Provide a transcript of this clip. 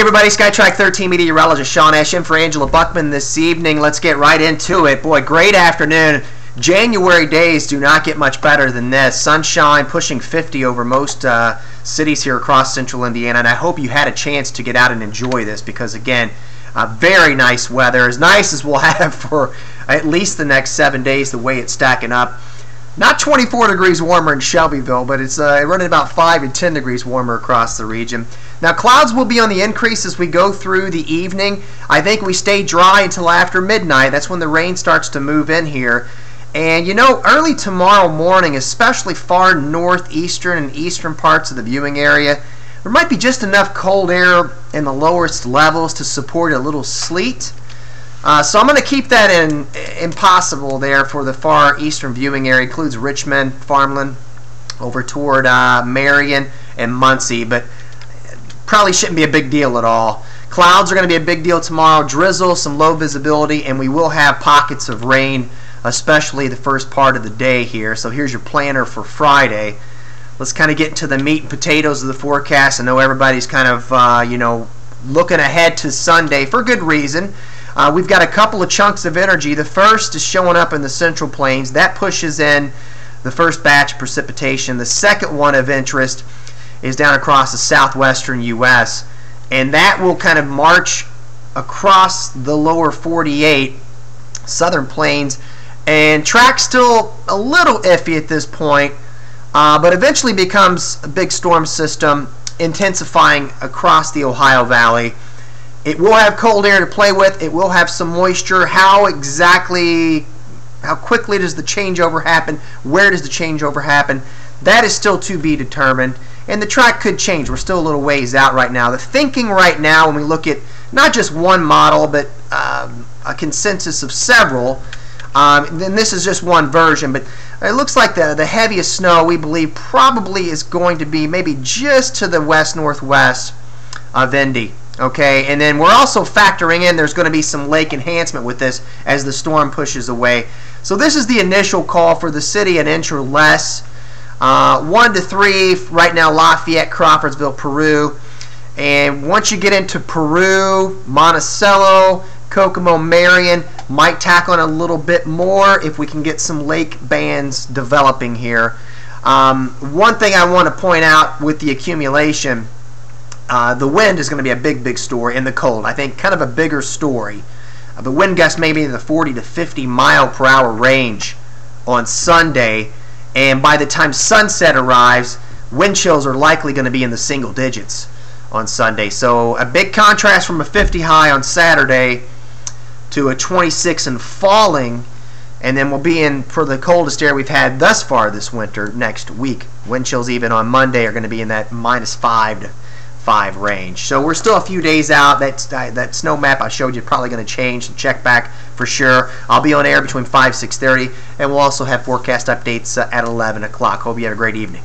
everybody, SkyTrack 13 meteorologist Sean Ash in for Angela Buckman this evening. Let's get right into it. Boy, great afternoon. January days do not get much better than this. Sunshine pushing 50 over most cities here across central Indiana, and I hope you had a chance to get out and enjoy this because, again, very nice weather. As nice as we'll have for at least the next 7 days, the way it's stacking up. Not 24 degrees warmer in Shelbyville, but it's running about 5 and 10 degrees warmer across the region. Now, clouds will be on the increase as we go through the evening. I think we stay dry until after midnight. That's when the rain starts to move in here. And, you know, early tomorrow morning, especially far northeastern and eastern parts of the viewing area, there might be just enough cold air in the lowest levels to support a little sleet. So I'm going to keep that impossible there for the far eastern viewing area. It includes Richmond, Farmland, over toward Marion and Muncie, but probably shouldn't be a big deal at all. Clouds are going to be a big deal tomorrow, drizzle, some low visibility, and we will have pockets of rain, especially the first part of the day here. So here's your planner for Friday. Let's kind of get into the meat and potatoes of the forecast. I know everybody's kind of, you know, looking ahead to Sunday for good reason. We've got a couple of chunks of energy. The first is showing up in the Central Plains. That pushes in the first batch of precipitation. The second one of interest is down across the southwestern U.S., and that will kind of march across the lower 48 southern plains, and track still a little iffy at this point, but eventually becomes a big storm system intensifying across the Ohio Valley. It will have cold air to play with. It will have some moisture. How quickly does the changeover happen? Where does the changeover happen? That is still to be determined. And the track could change. We're still a little ways out right now. The thinking right now, when we look at not just one model, but a consensus of several, then this is just one version, but it looks like the heaviest snow, we believe, probably is going to be maybe just to the west-northwest of Indy. Okay, and then we're also factoring in there's going to be some lake enhancement with this as the storm pushes away. So this is the initial call for the city, an inch or less. 1 to 3 right now, Lafayette, Crawfordsville, Peru. And once you get into Peru, Monticello, Kokomo, Marion, might tack on a little bit more if we can get some lake bands developing here. One thing I want to point out with the accumulation, the wind is going to be a big story, and the cold. I think kind of a bigger story. The wind gusts may be in the 40 to 50 mile per hour range on Sunday, and by the time sunset arrives, wind chills are likely going to be in the single digits on Sunday. So a big contrast from a 50 high on Saturday to a 26 and falling, and then we'll be in for the coldest air we've had thus far this winter next week. Wind chills even on Monday are going to be in that -5 to 5 range. So we're still a few days out. That snow map I showed you is probably going to change, so check back for sure. I'll be on air between 5 and 6:30, and we'll also have forecast updates at 11 o'clock. Hope you have a great evening.